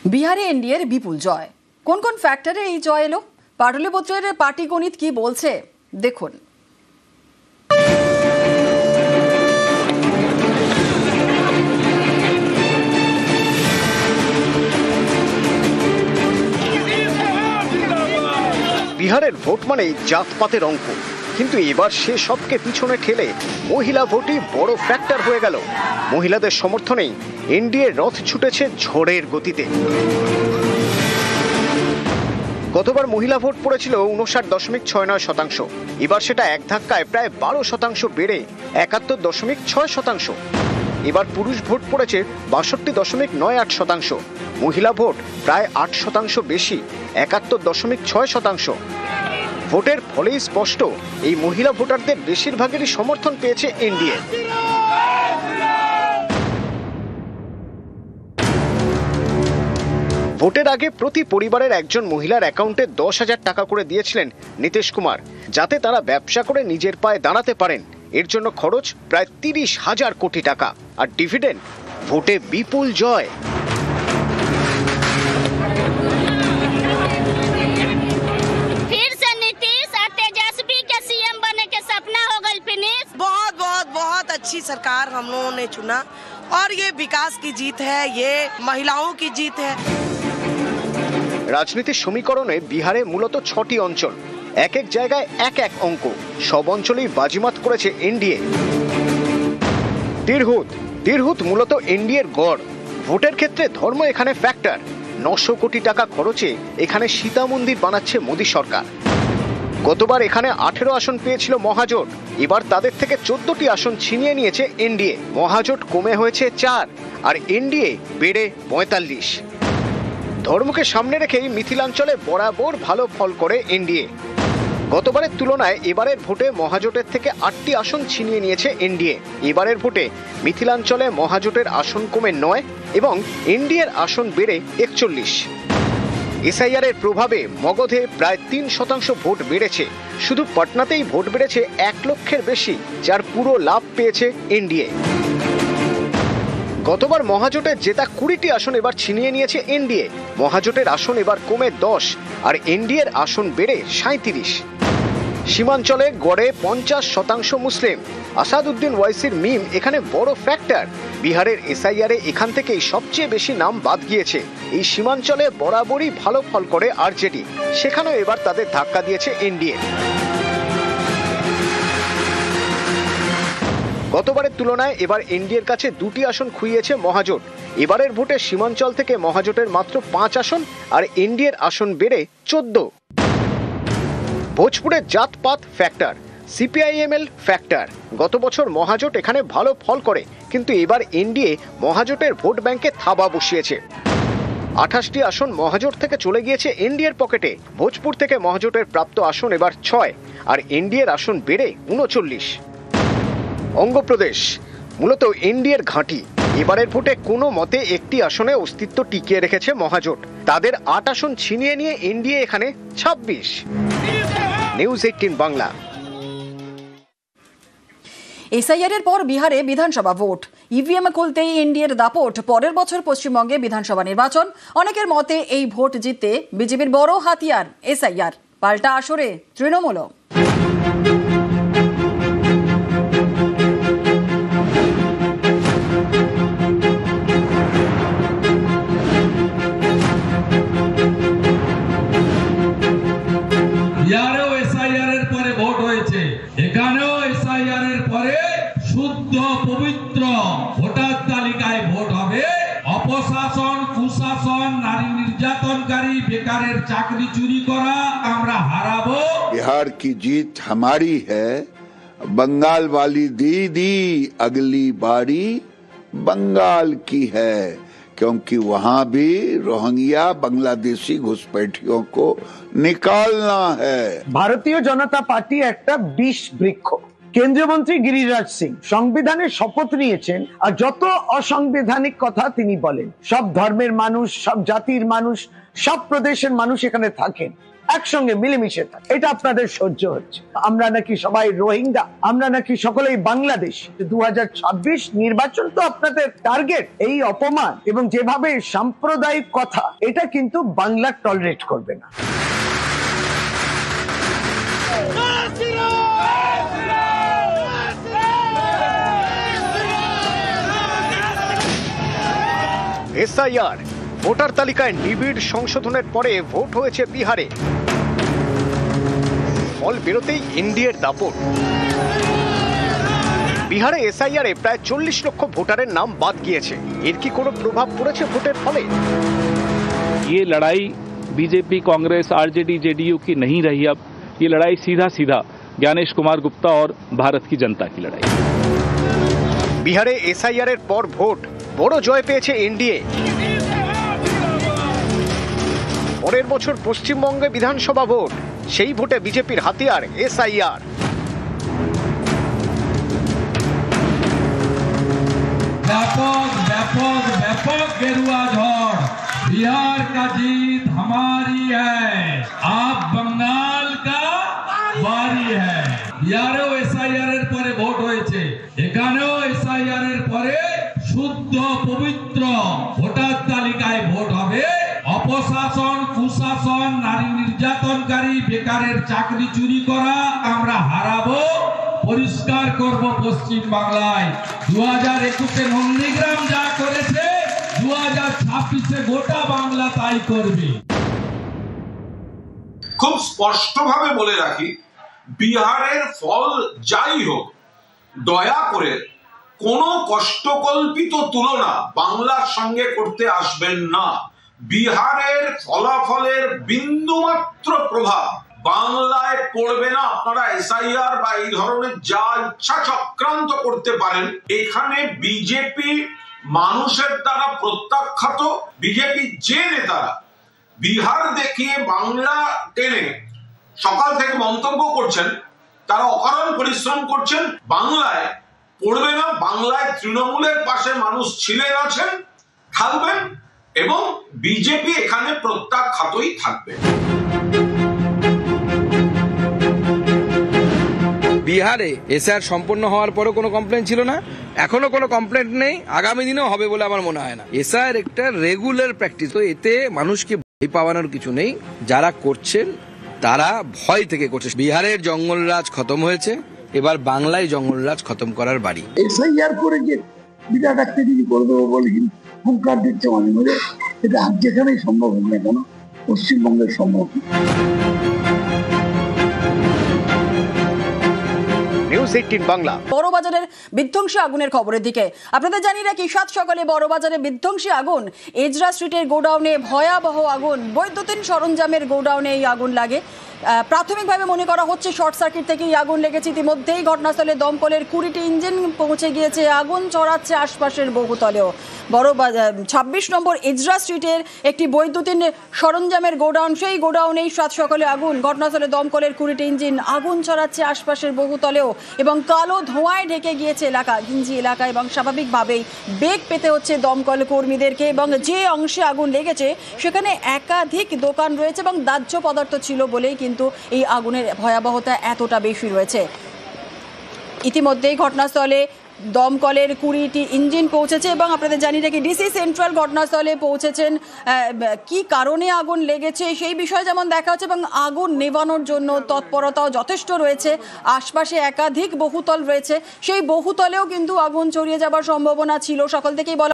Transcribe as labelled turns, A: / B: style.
A: বিহারে এনডিএর বিপুল জয়। কোন কোন ফ্যাক্টরে এই জয় এলো, পাটলিপুত্রের পাটিগণিত কি বলছে দেখুন।
B: বিহারের ভোট মানেই জাতপাতের অঙ্ক, কিন্তু এবার সে সবকে পিছনে ঠেলে মহিলা ভোটই বড় ফ্যাক্টর হয়ে গেল। মহিলাদের সমর্থনেই এনডিএ রথ ছুটেছে ঝড়ের গতিতে। গতবার মহিলা ভোট পড়েছিল 59.69%, এবার সেটা এক ধাক্কায় প্রায় 12% বেড়ে 71.6%। এবার পুরুষ ভোট পড়েছে 62.98%, মহিলা ভোট প্রায় 8% বেশি, 71.6%। ভোটের ফলেই স্পষ্ট, এই মহিলা ভোটারদের বেশিরভাগেরই সমর্থন পেয়েছে এনডিএ। ভোটের আগে প্রতি পরিবারের একজন মহিলার অ্যাকাউন্টে 10,000 টাকা করে দিয়েছিলেন নীতিশ কুমার, যাতে তারা ব্যবসা করে নিজের পায়ে দাঁড়াতে পারেন। এর জন্য খরচ প্রায় 30,000 কোটি টাকা। আর ডিভিডেন্ড, ভোটে বিপুল জয়।
C: बहुत अच्छी सरकार हम लोगों ने चुना और ये विकास की जीत है, ये महिलाओं की जीत है।
B: রাজনীতির সমীকরণে বিহারে মূলত 6টি অঞ্চল, এক এক জায়গায় এক এক অঙ্ক, সব অঞ্চলেই বাজিমাত করেছে এনডিএ। তিরহুত মূলত এনডিএর গড়। ভোটের ক্ষেত্রে ধর্ম এখানে ফ্যাক্টর। 900 কোটি টাকা খরচে এখানে সীতা মন্দির বানাচ্ছে মোদী সরকার। গতবার এখানে 18 আসন পেয়েছিল মহাজোট, এবার তাদের থেকে 14টি আসন ছিনিয়ে নিয়েছে এনডিএ। মহাজোট কমে হয়েছে 4 আর এনডিএ বেড়ে 45। ধর্মকে সামনে রেখেই মিথিলাঞ্চলে বরাবর ভালো ফল করে এনডিএ। গতবারের তুলনায় এবারের ভোটে মহাজোটের থেকে 8টি আসন ছিনিয়ে নিয়েছে এনডিএ। এবারের ভোটে মিথিলাঞ্চলে মহাজোটের আসন কমে 9 এবং এনডিএর আসন বেড়ে 41। এসআইআর এর প্রভাবে মগধে প্রায় 3% ভোট বেড়েছে। শুধু পাটনাতেই ভোট বেড়েছে 1 লক্ষের বেশি, যার পুরো লাভ পেয়েছে এনডিএ। গতবার মহাজোটের জেতা 20টি আসন এবার ছিনিয়ে নিয়েছে এনডিএ। মহাজোটের আসন এবার কমে 10 আর এনডিএর আসন বেড়ে 37। সীমাঞ্চলে গড়ে 50% মুসলিম। আসাদুদ্দিন ওয়াইসির মিম এখানে বড় ফ্যাক্টর। বিহারের এসআইআরে এখান থেকেই সবচেয়ে বেশি নাম বাদ গিয়েছে। এই সীমাঞ্চলে বরাবরই ভালো ফল করে আরজেডি, সেখানেও এবার তাদের ধাক্কা দিয়েছে এনডিএ। গতবারের তুলনায় এবার এনডিএর কাছে 2টি আসন খুইয়েছে মহাজোট। এবারের ভোটে সীমাঞ্চল থেকে মহাজোটের মাত্র 5 আসন আর এনডিএর আসন বেড়ে 14। ভোজপুরের জাতপাত ফ্যাক্টর, সিপিআইএমএল ফ্যাক্টর। গত বছর মহাজোট এখানে ভালো ফল করে, কিন্তু এবার এনডিএ মহাজোটের ভোট ব্যাংকে থাবা বসিয়েছে। 28টি আসন মহাজোট থেকে চলে গিয়েছে এনডিএর পকেটে। ভোজপুর থেকে মহাজোটের প্রাপ্ত আসন এবার 6 আর এনডিএর আসন বেড়ে 39। অঙ্গপ্রদেশ মূলত এনডিএর ঘাঁটি। এবারের ভোটে কোনো মতে একটি আসনে অস্তিত্ব টিকিয়ে রেখেছে মহাজোট। তাদের 8 আসন ছিনিয়ে নিয়ে এনডিএ এখানে 26। নিউজ 18 বাংলা।
A: এসআইআর এর পর বিহারে বিধানসভা ভোট। ইভিএম খুলতেই এনডিএর দাপট। পরের বছর পশ্চিমবঙ্গে বিধানসভা নির্বাচন। অনেকের মতে এই ভোট জিততে বিজেপির বড় হাতিয়ার এসআইআর। পাল্টা আসরে তৃণমূলও।
D: শুদ্ধ পবিত্র ভোটার তালিকায় ভোট হবে। অপশাসন, কুশাসন, নারী নির্যাতনকারী, বেকারের চাকরি চুরি করা আমরা হারাবো।
E: बिहार की जीत हमारी है। बंगाल वाली दीदी अगली बारी बंगाल की है, क्योंकि वहां भी रोहिंग्या बांग्लादेशी घुसपैठियों को निकालना है।
F: भारतीय जनता पार्टी একটা বিষ বৃক্ষ। কেন্দ্রীয় মন্ত্রী গিরিরাজ সিং সংবিধানের শপথ নিয়েছেন, আর যত অসাংবিধানিক কথা তিনি বলেন, সব ধর্মের মানুষ, সব জাতির মানুষ, সব প্রদেশের মানুষ এখানে থাকেন, একসঙ্গে মিলেমিশে থাকে। এটা আপনাদের সহ্য হচ্ছে। আমরা নাকি সবাই রোহিঙ্গা, আমরা নাকি সকলেই বাংলাদেশ। 2026 নির্বাচন তো আপনাদের টার্গেট। এই অপমান এবং যেভাবে সাম্প্রদায়িক কথা, এটা কিন্তু বাংলা টলারেট করবে না।
B: এসআইআর ভোটার তালিকায় নিবিড় সংশোধনের পরে ভোট হয়েছে বিহারে। ফল বেরোতেই এনডিএর দাপট। বিহারে এসআইআর এ প্রায় 40 লক্ষ ভোটারের নাম বাদ গিয়েছে। এর কি কোনো প্রভাব পড়েছে ভোটের ফলে?
G: ये लड़ाई बीजेपी, कांग्रेस, आरजेडी, जेडीयू की नहीं रही। अब ये लड़ाई सीधा सीधा ज्ञानेश कुमार गुप्ता और भारत की जनता की लड़ाई।
B: বিহারে এসআইআর এর পর ভোট বড় জয় পেয়েছে এনডিএ। পরের বছর পশ্চিমবঙ্গে বিধানসভা ভোট, সেই ভোটে বিজেপির হাতিয়ার এসআইআর।
D: व्यापक व्यापक व्यापक गेरुआ झड़। बिहार का जीत हमारी है, आप बंगाल का बारी है। বিহারেও এসআইআর এর পরে ভোট হয়েছে, এখানেও এসআইআর এর পরে শুদ্ধ পবিত্র ভোটার তালিকায় ভোট হবে। অপশাসন, কুশাসন, নারী নির্যাতনকারী, বেকারের চাকরি চুরি করা আমরা হারাবো, পরিষ্কার করব পশ্চিম বাংলায়। 2021 নন্দীগ্রাম যা করেছে 2026 গোটা বাংলা তাই করবে।
H: খুব স্পষ্টভাবে বলে রাখি, বিহারের ফল যাই হোক, দয়া করে কোনো কষ্টকল্পিত তুলনা বাংলার সঙ্গে করতে আসবেন না। বিহারের ফলাফলের বিন্দুমাত্র প্রভাব বাংলায় পড়বে না। আপনারা এসআইআর বা এই ধরনের যা ইচ্ছা চক্রান্ত করতে পারেন, এখানে বিজেপি মানুষের দ্বারা প্রত্যাখ্যাত। বিজেপি যে নেতারা বিহার দেখিয়ে বাংলা টেনে সকাল থেকে মন্তব্য করছেন, তারা অকারণ পরিশ্রম করছেন। বাংলায় পড়বে না। বাংলায় তৃণমূলের পাশে মানুষ ছিলেন, আছেন, থাকবেন, এবং বিজেপি এখানে প্রত্যাখ্যাতই থাকবে।
I: বিহারে এসআইআর সম্পন্ন হওয়ার পরও কোনো কমপ্লেন ছিল না, এখনো কোনো কমপ্লেন নেই, আগামী দিনেও হবে বলে আমার মনে হয় না। এসআইআর একটা রেগুলার প্র্যাকটিস, তো এতে মানুষকে ভয় পাওয়ানোর কিছু নেই। যারা করছেন তারা ভয় থেকে করছে। বিহারের জঙ্গলরাজ খতম হয়েছে, এবার বাংলায় জঙ্গলরাজ খতম করার বাড়ি।
J: এসআইআর করে যে বিরাট একটা কিছু করে দেবো বলে হুঙ্কার দিচ্ছে মাঝে মাঝে, এটা যেখানেই সম্ভব হোক না কেন, পশ্চিমবঙ্গের সম্ভব।
B: নিউজ 18 বাংলা।
A: বড়বাজারের বিধ্বংসী আগুনের খবরের দিকে আপনাদের জানিয়ে রাখি, সাত সকালে বড়বাজারে বিধ্বংসী আগুন। এজরা স্ট্রিটের গোডাউনে ভয়াবহ আগুন। বৈদ্যুতিন সরঞ্জামের গোডাউনে এই আগুন লাগে। প্রাথমিকভাবে মনে করা হচ্ছে শর্ট সার্কিট থেকেই আগুন লেগেছে। ইতিমধ্যেই ঘটনাস্থলে দমকলের 20টি ইঞ্জিন পৌঁছে গিয়েছে। আগুন ছড়াচ্ছে আশপাশের বহুতলেও। 26 নম্বর এজরা স্ট্রিটের একটি বৈদ্যুতিন সরঞ্জামের গোডাউন, সেই গোডাউনেই সাত সকালে আগুন। ঘটনাস্থলে দমকলের 20টি ইঞ্জিন। আগুন ছড়াচ্ছে আশপাশের বহুতলেও এবং কালো ধোঁয়ায় ঢেকে গিয়েছে এলাকা, ঘিঞ্জি এলাকা, এবং স্বাভাবিকভাবেই বেগ পেতে হচ্ছে দমকল কর্মীদেরকে। এবং যে অংশে আগুন লেগেছে সেখানে একাধিক দোকান রয়েছে এবং দাহ্য পদার্থ ছিল বলেই কিন্তু এই আগুনের ভয়াবহতা এতটা বেশি রয়েছে। ইতিমধ্যেই ঘটনাস্থলে দমকলের 20টি ইঞ্জিন পৌঁছেছে এবং আপনাদের জানিয়ে রাখি ডিসি সেন্ট্রাল ঘটনাস্থলে পৌঁছেছেন। কি কারণে আগুন লেগেছে সেই বিষয়ে যেমন দেখা হচ্ছে, এবং আগুন নেভানোর জন্য তৎপরতাও যথেষ্ট রয়েছে। আশপাশে একাধিক বহুতল রয়েছে, সেই বহুতলেও কিন্তু আগুন ছড়িয়ে যাবার সম্ভাবনা ছিল। সকাল থেকেই বলা